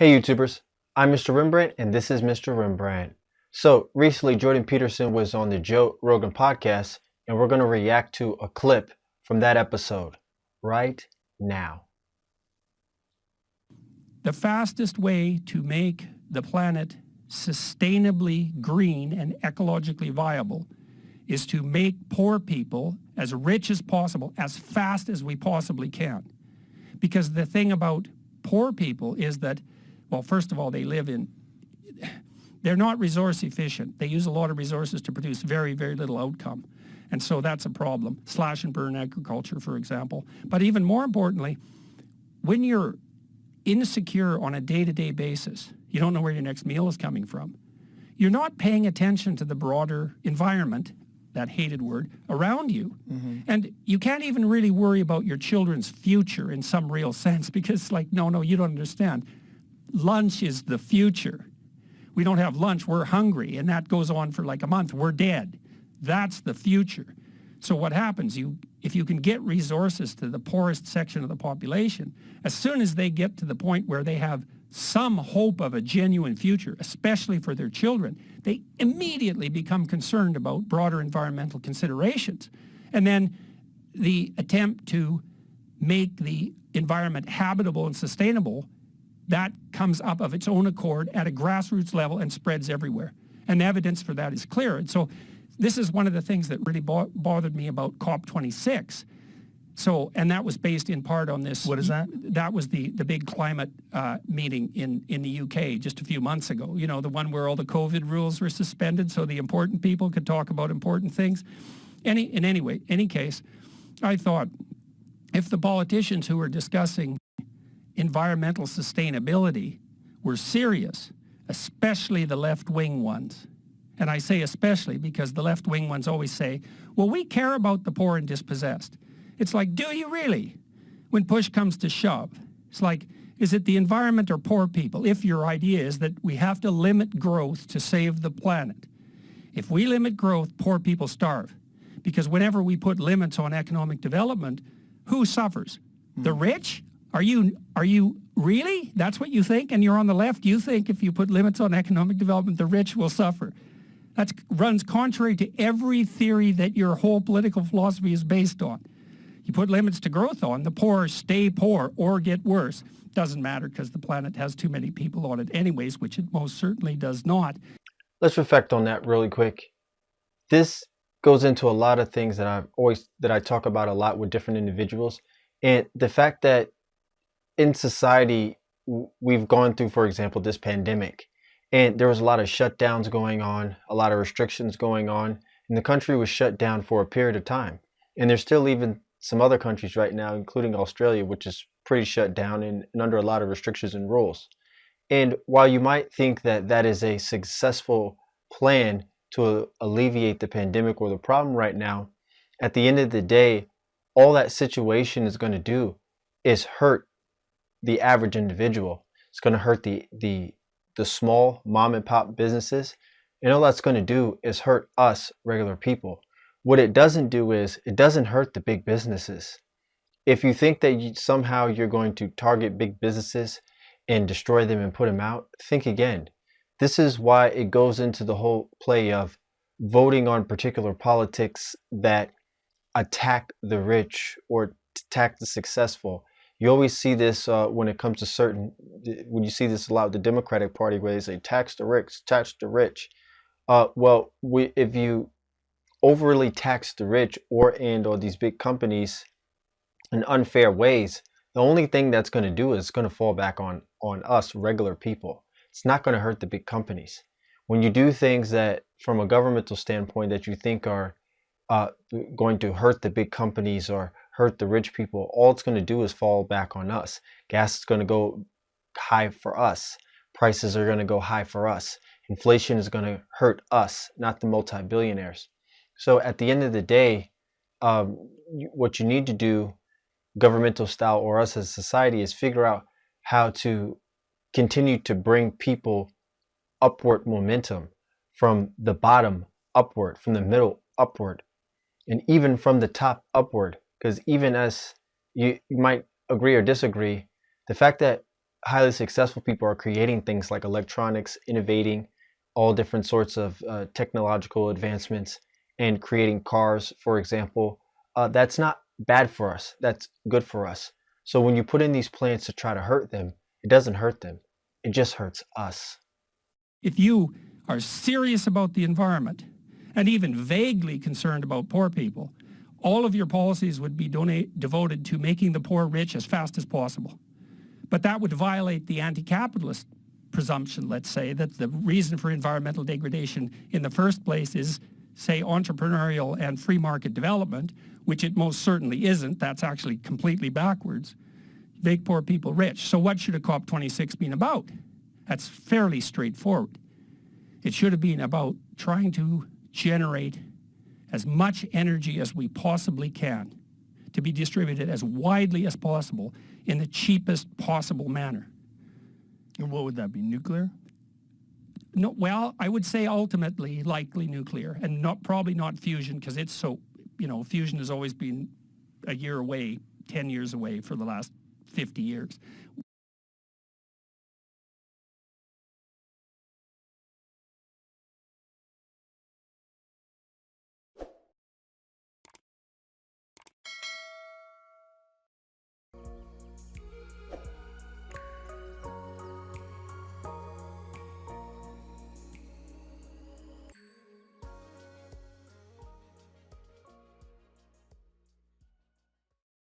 Hey YouTubers, I'm Mr. Rembrandt and this is Mr. Rembrandt. So recently Jordan Peterson was on the Joe Rogan Podcast and we're going to react to a clip from that episode right now. The fastest way to make the planet sustainably green and ecologically viable is to make poor people as rich as possible, as fast as we possibly can. Because the thing about poor people is that, well, first of all, they're not resource efficient. They use a lot of resources to produce very, very little outcome. And so that's a problem. Slash and burn agriculture, for example. But even more importantly, when you're insecure on a day-to-day basis, you don't know where your next meal is coming from, you're not paying attention to the broader environment, that hated word, around you. And you can't even really worry about your children's future in some real sense because, like, no, you don't understand. Lunch is the future. We don't have lunch, we're hungry, and that goes on for like a month, we're dead. That's the future. So what happens, if you can get resources to the poorest section of the population, as soon as they get to the point where they have some hope of a genuine future, especially for their children, they immediately become concerned about broader environmental considerations. And then the attempt to make the environment habitable and sustainable, that comes up of its own accord at a grassroots level and spreads everywhere. And the evidence for that is clear. And so this is one of the things that really bothered me about COP26. So, and that was based in part on this. What is that? That was the big climate meeting in the UK just a few months ago. You know, the one where all the COVID rules were suspended so the important people could talk about important things. In any case, I thought if the politicians who were discussing environmental sustainability were serious, especially the left-wing ones, and I say especially because the left-wing ones always say, well, we care about the poor and dispossessed. It's like, do you really? When push comes to shove, it's like, is it the environment or poor people? If your idea is that we have to limit growth to save the planet. If we limit growth, poor people starve. Because whenever we put limits on economic development, who suffers? The rich? Are you really? That's what you think? And you're on the left, you think if you put limits on economic development, the rich will suffer. That runs contrary to every theory that your whole political philosophy is based on. You put limits to growth on, the poor stay poor or get worse. Doesn't matter because the planet has too many people on it anyways, which it most certainly does not. Let's reflect on that really quick. This goes into a lot of things that I talk about a lot with different individuals. And the fact that in society, we've gone through, for example, this pandemic, and there was a lot of shutdowns going on, a lot of restrictions going on, and the country was shut down for a period of time. And there's still even some other countries right now, including Australia, which is pretty shut down and under a lot of restrictions and rules. And while you might think that that is a successful plan to alleviate the pandemic or the problem right now, at the end of the day, all that situation is going to do is hurt the average individual. It's going to hurt the small mom and pop businesses. And all that's going to do is hurt us regular people. What it doesn't do is it doesn't hurt the big businesses. If you think that somehow you're going to target big businesses and destroy them and put them out, think again. This is why it goes into the whole play of voting on particular politics that attack the rich or attack the successful. You always see this when it comes to when you see this a lot with the Democratic Party where they say tax the rich, tax the rich. If you overly tax the rich or these big companies in unfair ways, the only thing that's going to do is going to fall back on us regular people. It's not going to hurt the big companies. When you do things that from a governmental standpoint that you think are going to hurt the big companies or hurt the rich people, all it's going to do is fall back on us. Gas is going to go high for us. Prices are going to go high for us. Inflation is going to hurt us, not the multi-billionaires. So at the end of the day, what you need to do, governmental style or us as a society, is figure out how to continue to bring people upward momentum from the bottom upward, from the middle upward, and even from the top upward. Because even as you might agree or disagree, the fact that highly successful people are creating things like electronics, innovating all different sorts of technological advancements, and creating cars, for example, that's not bad for us. That's good for us. So when you put in these plans to try to hurt them, it doesn't hurt them. It just hurts us. If you are serious about the environment and even vaguely concerned about poor people, all of your policies would be devoted to making the poor rich as fast as possible. But that would violate the anti-capitalist presumption, let's say, that the reason for environmental degradation in the first place is, say, entrepreneurial and free market development, which it most certainly isn't. That's actually completely backwards. Make poor people rich. So what should a COP26 been about? That's fairly straightforward. It should have been about trying to generate as much energy as we possibly can to be distributed as widely as possible in the cheapest possible manner. And what would that be, nuclear? No, well, I would say ultimately likely nuclear, and probably not fusion, because it's so, fusion has always been a year away, 10 years away for the last 50 years.